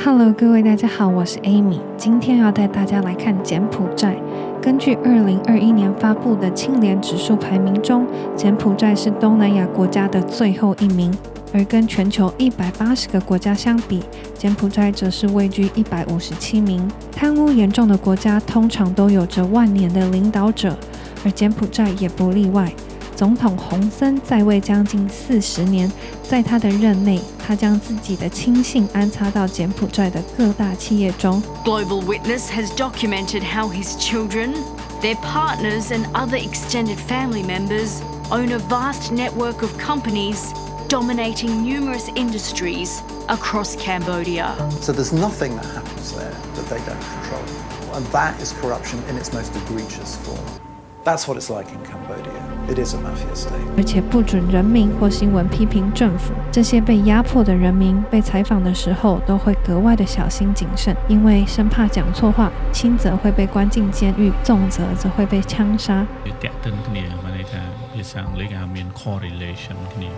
Hello， 各位大家好，我是 Amy， 今天要带大家来看柬埔寨。根据2021年发布的清廉指数排名中，柬埔寨是东南亚国家的最后一名，而跟全球180个国家相比，柬埔寨则是位居157名。贪污严重的国家通常都有着万年的领导者，而柬埔寨也不例外。总统洪森在位将近40年，在他的任内，他将自己的亲信安插到柬埔寨的各大企业中。Global Witness has documented how his children, their partners and other extended family members own a vast network of companies dominating numerous industries across Cambodia. So there's nothing that happens there that they don't control. And that is corruption in its most egregious form.That's what it's like in Cambodia. It is a mafia state. 而且不准人民或新闻批评政府。这些被压迫的人民被采访的时候都会格外的小心谨慎，因为生怕讲错话，轻则会被关进监狱，重则则会被枪杀。តាក់ទិនគ្នាមកន័យថាភាសាអង់គ្លេសគេហៅមាន correlation គ្នា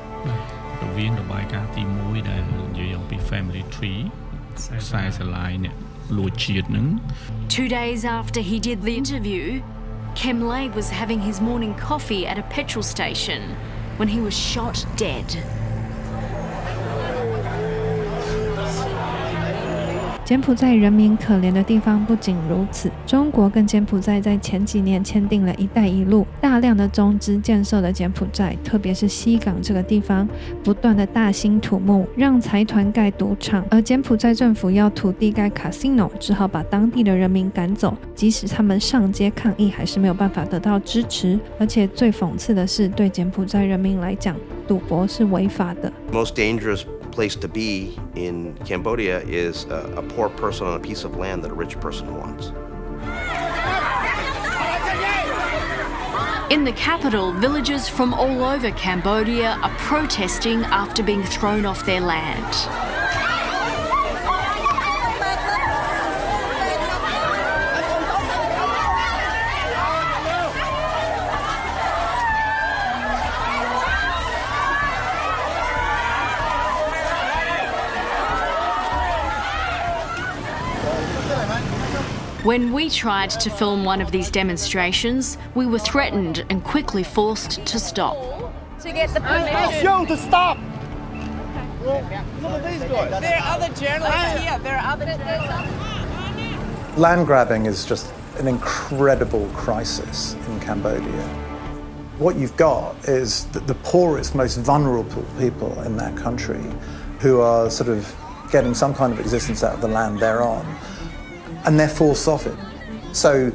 រវាងរបាយការណ៍ទី1ដែលនិយាយអំពី family tree ខ្សែស្រឡាយអ្នកលួចជាតិហ្នឹង 2 days after he did the interview,Kem Lay was having his morning coffee at a petrol station when he was shot dead. 柬埔寨人民可怜的地方不仅如此，中国跟柬埔寨在前几年签订了一带一路，大量的中资建设了柬埔寨，特别是西港这个地方，不断的大兴土木，让财团盖赌场，而柬埔寨政府要土地盖 casino， 只好把当地的人民赶走，即使他们上街抗议，还是没有办法得到支持。而且最讽刺的是，对柬埔寨人民来讲，赌博是违法的。Most dangerous place to be in Cambodia is a poor person on a piece of land that a rich person wants. In the capital, villagers from all over Cambodia are protesting after being thrown off their land. When we tried to film one of these demonstrations, we were threatened and quickly forced to stop. To get the permission. You to stop! Look at these guys. There are other journalists here. There are other journalists. Land grabbing is just an incredible crisis in Cambodia. What you've got is the poorest, most vulnerable people in that country who are sort of getting some kind of existence out of the land they're on.And they're forced off it. So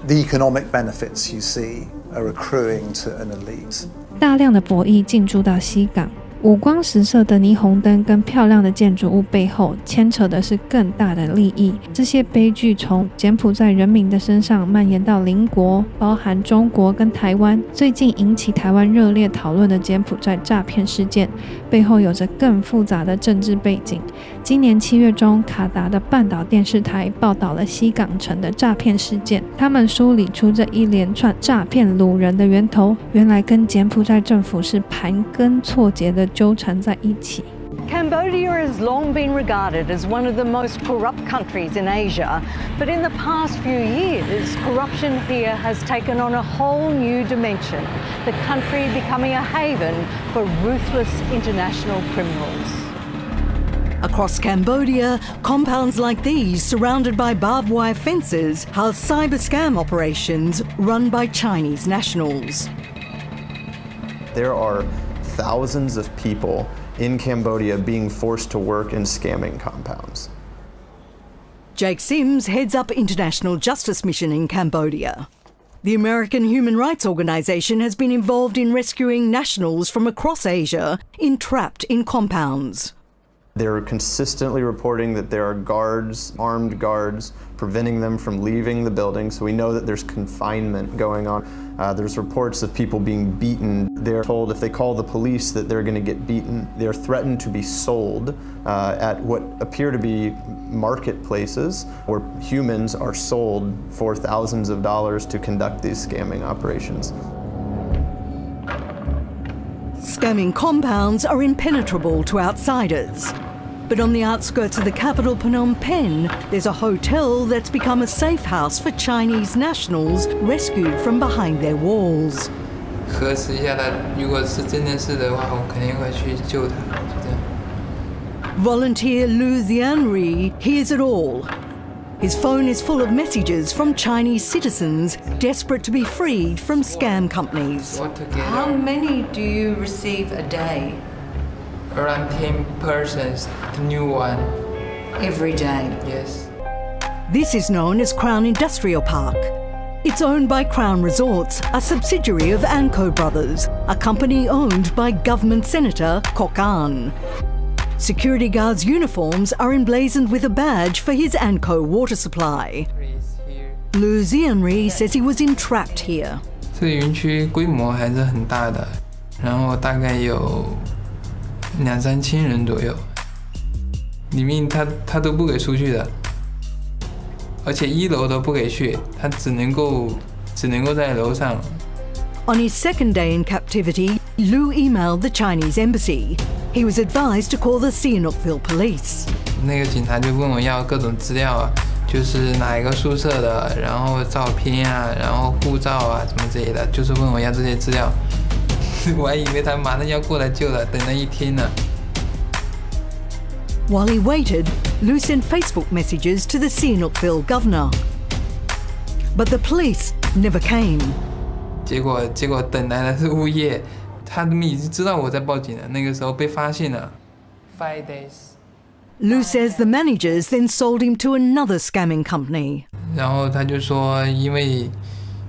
the economic benefits you see are accruing to an elite. 大量的博弈进驻到西港，五光十色的霓虹灯跟漂亮的建筑物背后，牵扯的是更大的利益。这些悲剧从柬埔寨人民的身上蔓延到邻国，包含中国跟台湾。最近引起台湾热烈讨论的柬埔寨诈骗事件，背后有着更复杂的政治背景。今年7月中，卡达的半岛电视台报道了西港城的诈骗事件，他们梳理出这一连串诈骗掳人的源头，原来跟柬埔寨政府是盘根错节的纠缠在一起。Cambodia has long been regarded as one of the most corrupt countries in Asia, but in the past few years, corruption here has taken on a whole new dimension, the country becoming a haven for ruthless international criminals.Across Cambodia, compounds like these, surrounded by barbed wire fences, house cyber scam operations run by Chinese nationals. There are thousands of people in Cambodia being forced to work in scamming compounds. Jake Sims heads up International Justice Mission in Cambodia. The American Human Rights Organization has been involved in rescuing nationals from across Asia entrapped in compounds.They're consistently reporting that there are guards, armed guards, preventing them from leaving the building. So we know that there's confinement going on. There's reports of people being beaten. They're told if they call the police that they're going to get beaten. They're threatened to be sold at what appear to be marketplaces where humans are sold for thousands of dollars to conduct these scamming operations. Scamming compounds are impenetrable to outsiders. But on the outskirts of the capital, Phnom Penh, there's a hotel that's become a safe house for Chinese nationals rescued from behind their walls. 核实一下他，如果是真的是的话，我肯定会去救他，就这样。Volunteer Lu Xianri hears it all. His phone is full of messages from Chinese citizens desperate to be freed from scam companies. How many do you receive a day? Around 10 persons, the new one. Every day? Yes. This is known as Crown Industrial Park. It's owned by Crown Resorts, a subsidiary of Anko Brothers, a company owned by government senator Kok An. Security guards' uniforms are emblazoned with a badge for his Anko water supply. Lu Xianri says he was entrapped here. 这个园区规模还是很大的，然后大概有2-3千人左右，里面他都不给出去的，而且1楼都不给去，他只能够在楼上。On his second day in captivity, Lu emailed the Chinese embassy. He was advised to call the Sihanoukville police. 那个警察就问我要各种资料啊，就是哪一个宿舍的，然后照片啊，然后护照啊什么之类的，就是问我要这些资料。我还以为他马上要过来救了，等了1天呢。While he waited, Lu sent Facebook messages to the Sihanoukville governor. But the police never came. 结果等来的是物业。他们已经知道我在报警了，那个时候被发现了。5 days. Lu says the managers then sold him to another scamming company. 然后他就说，因为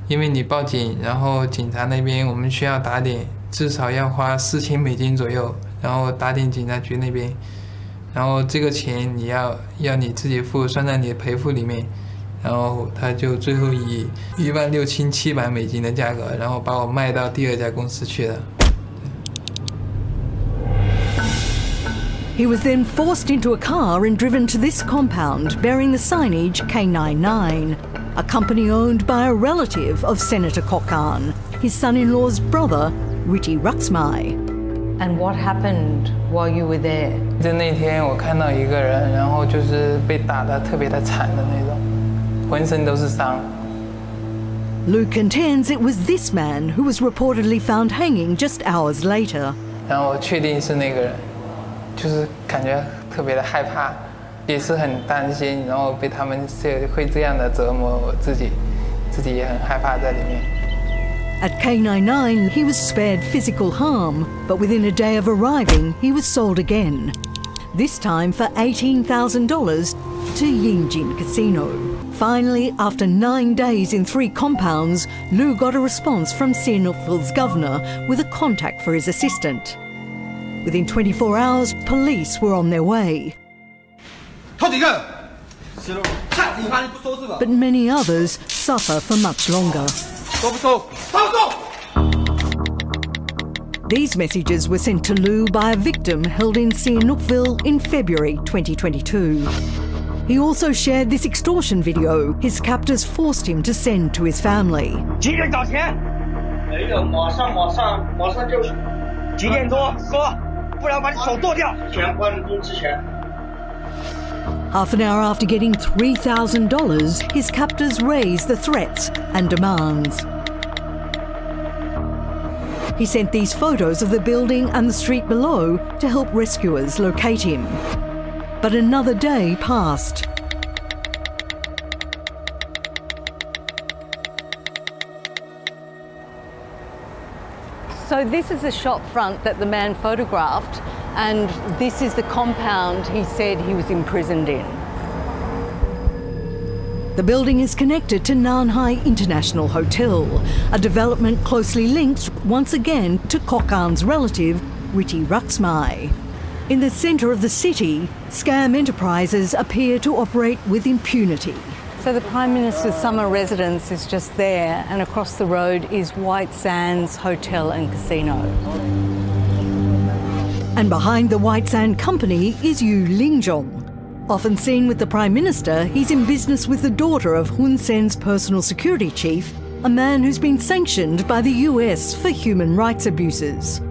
你报警，然后警察那边我们需要打点，至少要花$4000左右，然后打点警察局那边，然后这个钱你要你自己付，算在你的赔付里面。然后他就最后以$16,700的价格，然后把我卖到第2家公司去了。He was then forced into a car and driven to this compound bearing the signage K99, a company owned by a relative of Senator Kok An, his son-in-law's brother, Ritti Ruxmai. And what happened while you were there? 在那天我看到一个人，然后就是被打得特别的惨的那种，浑身都是伤。Lu contends it was this man who was reportedly found hanging just hours later. 然后我确定是那个人。就是感觉特别的害怕，也是很担心，然后被他们会这样的折磨我自己也很害怕在里面。At K99, he was spared physical harm, but within a day of arriving, he was sold again. This time for $18,000 to Yingjin Casino. Finally, after 9 days in 3 compounds, Lu got a response from Sihanoukville's governor with a contact for his assistant. Within 24 hours, police were on their way. But many others suffer for much longer. These messages were sent to Lu by a victim held in Sihanoukville in February 2022. He also shared this extortion video his captors forced him to send to his family. 几点找钱？没有，马上就几点多，哥。不然把你手剁掉！钱关了工之前。Half an hour after getting $3,000, his captors raised the threats and demands. He sent these photos of the building and the street below to help rescuers locate him. But another day passed. So this is the shop front that the man photographed, and this is the compound he said he was imprisoned in. The building is connected to Nanhai International Hotel, a development closely linked once again to Kok An's relative, Ritti Ruxmai. In the centre of the city, scam enterprises appear to operate with impunity. So the Prime Minister's summer residence is just there, and across the road is White Sands Hotel and Casino. And behind the White Sand Company is Yu Lingjong. Often seen with the Prime Minister, he's in business with the daughter of Hun Sen's personal security chief, a man who's been sanctioned by the US for human rights abuses.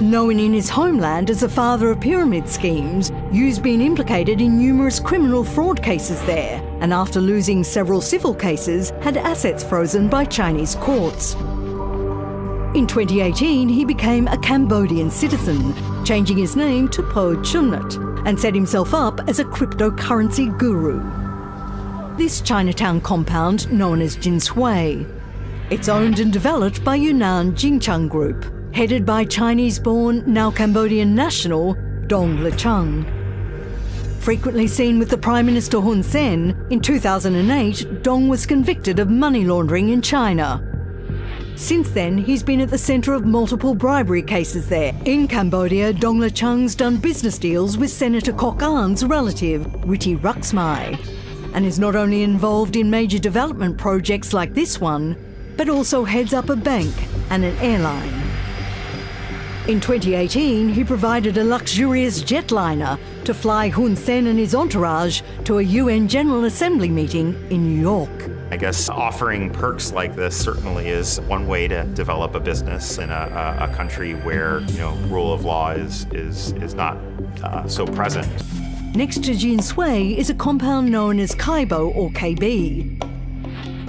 Known in his homeland as the father of pyramid schemes, Yu's been implicated in numerous criminal fraud cases there, and after losing several civil cases, had assets frozen by Chinese courts. In 2018, he became a Cambodian citizen, changing his name to Po Chunat, and set himself up as a cryptocurrency guru. This Chinatown compound, known as Jinshui, it's owned and developed by Yunnan Jingchang Group, headed by Chinese-born, now Cambodian national, Dong Lechang. Frequently seen with the Prime Minister Hun Sen, in 2008, Dong was convicted of money laundering in China. Since then, he's been at the centre of multiple bribery cases there. In Cambodia, Dong Lechang's done business deals with Senator Kok An's relative, Ritti Ruxmai, and is not only involved in major development projects like this one, but also heads up a bank and an airline. In 2018, he provided a luxurious jetliner to fly Hun Sen and his entourage to a UN General Assembly meeting in New York. I guess offering perks like this certainly is one way to develop a business in a country where, rule of law is not so present. Next to Jinshui is a compound known as Kaibo or KB.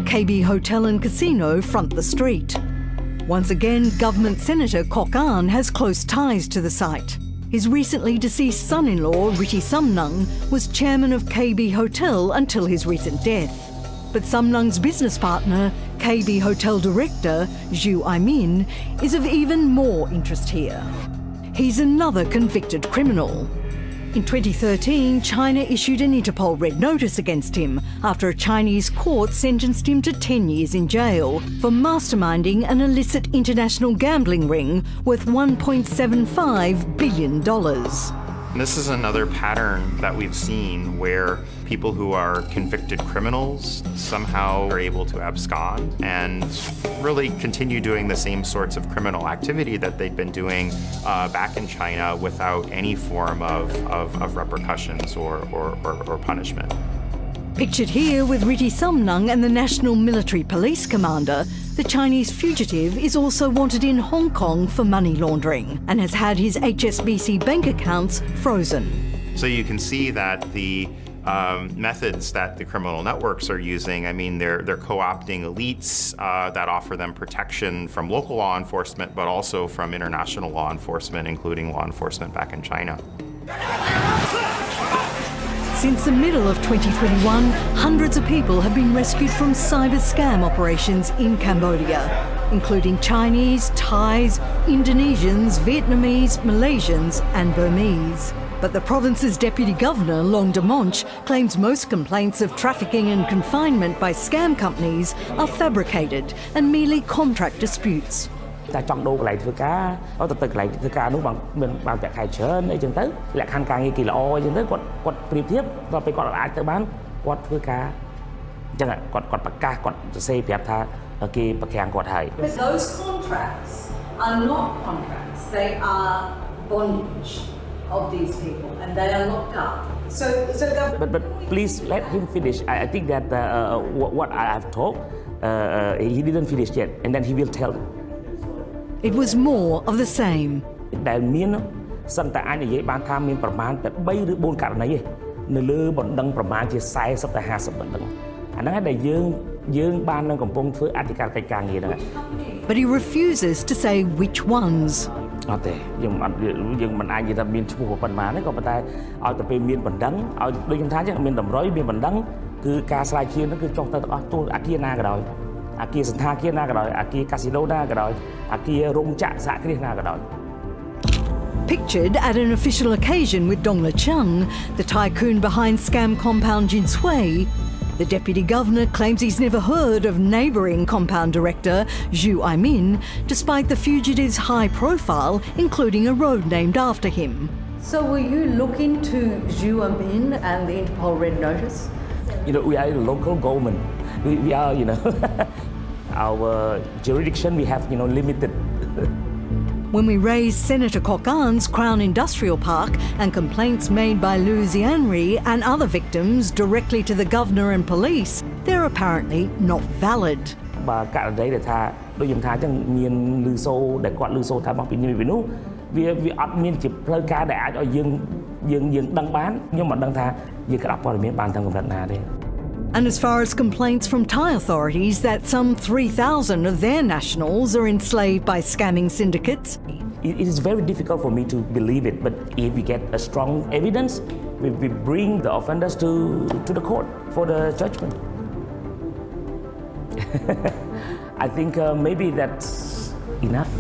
KB Hotel and Casino front the street. Once again, Government Senator Kok An has close ties to the site. His recently deceased son-in-law, Ritti Samnung, was chairman of KB Hotel until his recent death. But Samnung's business partner, KB Hotel director, Zhu Aimin, is of even more interest here. He's another convicted criminal. In 2013, China issued an Interpol red notice against him after a Chinese court sentenced him to 10 years in jail for masterminding an illicit international gambling ring worth $1.75 billion. This is another pattern that we've seen where people who are convicted criminals somehow are able to abscond and really continue doing the same sorts of criminal activity that they'd been doing back in China without any form of repercussions or punishment. Pictured here with Ritti Samnung and the National Military Police Commander, the Chinese fugitive is also wanted in Hong Kong for money laundering and has had his HSBC bank accounts frozen. So you can see that the methods that the criminal networks are using, they're co-opting elites that offer them protection from local law enforcement, but also from international law enforcement, including law enforcement back in China. Since the middle of 2021, hundreds of people have been rescued from cyber scam operations in Cambodia, including Chinese, Thais, Indonesians, Vietnamese, Malaysians and Burmese. But the province's Deputy Governor, Long Demonch, claims most complaints of trafficking and confinement by scam companies are fabricated and merely contract disputes. តែចង់ដូរកន្លែងធ្វើការទៅកន្លែងធ្វើការនោះបានប្រាក់ខែច្រើនអីចឹងទៅលក្ខខណ្ឌការងារគេល្អអីចឹងទៅគាត់ប្រៀបធៀបដល់ពេលគាត់អាចទៅបានគាត់ធ្វើការអញ្ចឹងគាត់ប្រកាសគាត់សរសេរប្រាប់ថាគេប្រកាំងគាត់ហើយ But those contracts are not contracts, they are bondage of these people and they are locked up. But please let him finish. I think that what I have told he didn't finish yet and then he will tell. It was more of the same. ដែលមានសឹងតែអាចនិយាយបានថាមានប្រមាណតែ3ឬ4ករណីទេនៅលើបណ្ដឹងប្រមាណជា40ទៅ50បណ្ដឹងអាហ្នឹងដែលយើងបាននឹងកំពុងធ្វើអធិការកិច្ចការងារហ្នឹង But he refuses to say which ones. អត់ទេយើងមិនអាចនិយាយថាមានឈ្មោះប៉ុន្មានទេក៏ប៉ុន្តែឲ្យទៅពេលមានបណ្ដឹងឲ្យដូចខ្ញុំថាចឹងមានតម្រុយមានបណ្ដឹងគឺការស្រាវជ្រាវហ្នឹងគឺចុះទៅទាំងអស់ទូអាគារណាក៏ដោយអាគារសន្តាគារណាក៏ដោយអាគារកាស៊ីណូណាក៏ដោយអាគាររោងចក្រសហគ្រាសណាក៏ដោយ Pictured at an official occasion with Dong Lechang, the tycoon behind scam compound Jinshui, the Deputy Governor claims he's never heard of neighbouring compound director Zhu Aimin, despite the fugitive's high profile, including a road named after him. So will you look into Zhu Aimin and the Interpol red notice? We are a local government. We are, our jurisdiction we have, limited. When we raised Senator Kok An's Crown Industrial Park and complaints made by Liu Xianri and other victims directly to the governor and police, they're apparently not valid. បើករណីដែលថាដូចខ្ញុំថាអញ្ចឹងមានលឺសូដែលគាត់លឺសូថាមកពីនេះពីនោះ វាអត់មានជាផ្លូវការដែលអាចឲ្យយើងដឹងបានខ្ញុំមិនដឹងថាយើងក្តាប់ព័ត៌មានបានតាមកម្រិតណាទេ And as far as complaints from Thai authorities that some 3,000 of their nationals are enslaved by scamming syndicates, it is very difficult for me to believe it, but if we get a strong evidence, we bring the offenders to the court for the judgment. I think maybe that's enough.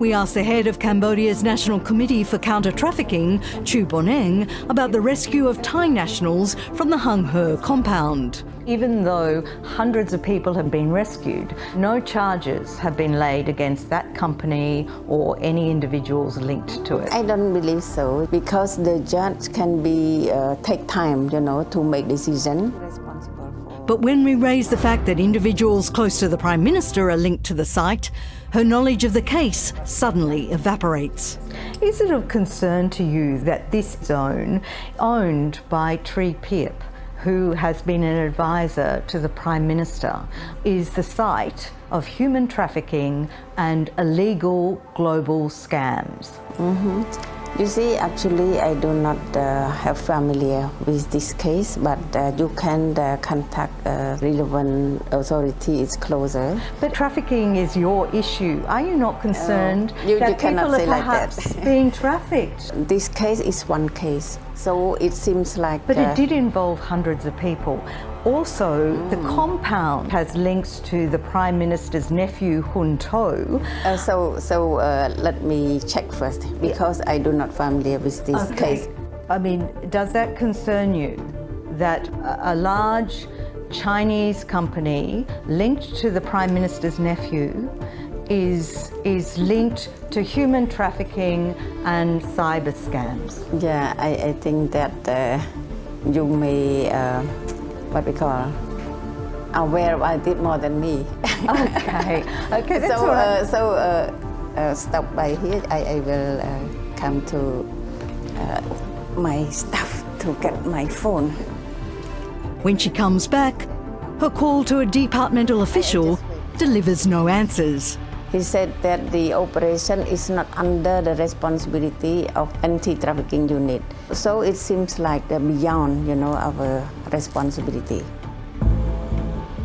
We asked the head of Cambodia's National Committee for Counter-Trafficking, Chu Boneng, about the rescue of Thai nationals from the Hung He compound. Even though hundreds of people have been rescued, no charges have been laid against that company or any individuals linked to it. I don't believe so, because the judge can be take time, to make decision. But when we raise the fact that individuals close to the Prime Minister are linked to the site, her knowledge of the case suddenly evaporates. Is it of concern to you that this zone, owned by Tree Piep, who has been an advisor to the Prime Minister, is the site of human trafficking and illegal global scams? You see, actually, I do not have familiar with this case, but you can contact relevant authorities closer. But trafficking is your issue. Are you not concerned that people are perhaps being trafficked? This case is one case, so it seems like... But it did involve hundreds of people. Also, the compound has links to the Prime Minister's nephew, Hun To. So let me check first, because I do not familiar with this case. I mean, does that concern you, that a large Chinese company linked to the Prime Minister's nephew is linked to human trafficking and cyber scams? Yeah, I think that you may... what we call aware about it more than me. Okay, that's all right. So stop by here. I will come to my stuff to get my phone. When she comes back, her call to a departmental official delivers no answers. He said that the operation is not under the responsibility of anti-trafficking unit. So it seems like beyond, our responsibility.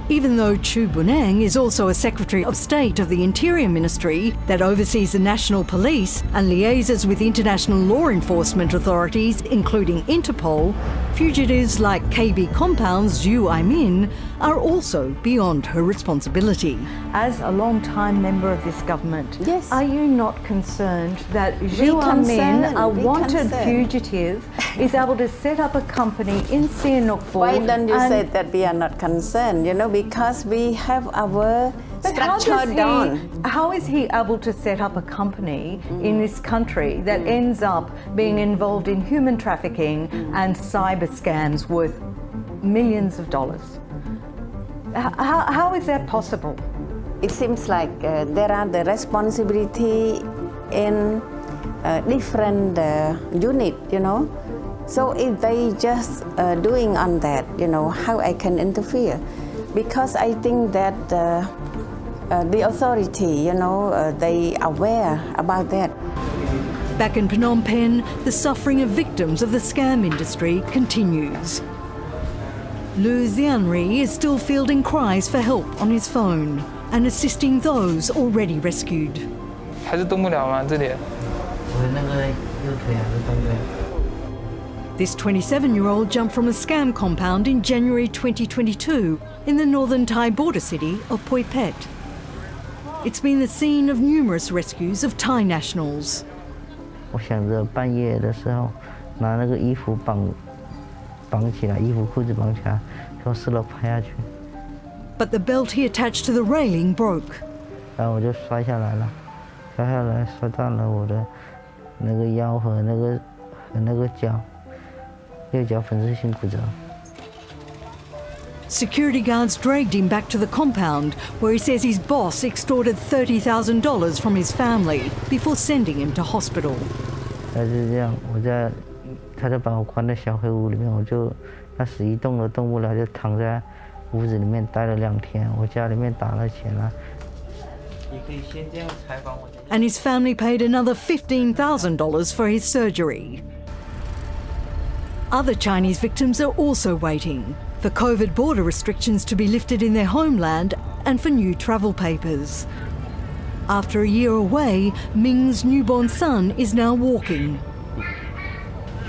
Even though Chu Boneng is also a Secretary of State of the Interior Ministry that oversees the National Police and liaises with international law enforcement authorities, including Interpol, fugitives like KB Compound's Zhu Aimin are also beyond her responsibility. As a long-time member of this government, yes. Are you not concerned that Zhu Aimin, a wanted fugitive, is able to set up a company in Sihanoukville? Why don't you say that we are not concerned, because we have our structure down. How is he able to set up a company in this country that ends up being involved in human trafficking and cyber scams worth millions of dollars? How is that possible? It seems like there are the responsibility in different unit, So if they just doing on that, how I can interfere? Because I think that the authority, they aware about that. Back in Phnom Penh, the suffering of victims of the scam industry continues. Lu Xianri is still fielding cries for help on his phone and assisting those already rescued. 还是动不了吗？这里？ This 27-year-old jumped from a scam compound in January 2022 in the northern Thai border city of Phoi Phet. It's been the scene of numerous rescues of Thai nationals. 我想着半夜的时候拿那个衣服绑起来，衣服裤子绑起来，从4楼爬下去。But the belt he attached to the railing broke. 然后我就摔下来了，摔断了我的那个腰和那个脚。 Security guards dragged him back to the compound, where he says his boss extorted $30,000 from his family before sending him to hospital. 是这样，他就把我关在小黑屋里面，我就那死一动都动不了，就躺在屋子里面待了2天。我家里面打了钱了。And his family paid another $15,000 for his surgery. Other Chinese victims are also waiting for COVID border restrictions to be lifted in their homeland and for new travel papers. After a year away, Ming's newborn son is now walking.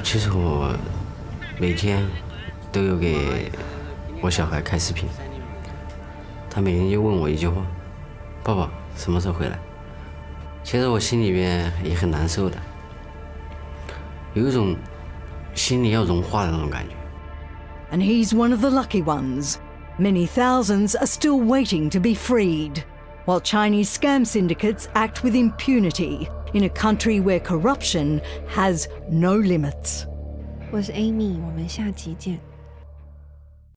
其实我每天都有给我小孩开视频，他每天就问我一句话：“爸爸什么时候回来？”其实我心里边也很难受的，有一种心里要融化的那种感觉。 And he's one of the lucky ones. Many thousands are still waiting to be freed, while Chinese scam syndicates act with impunity in a country where corruption has no limits. 我是 Amy， 我们下集见。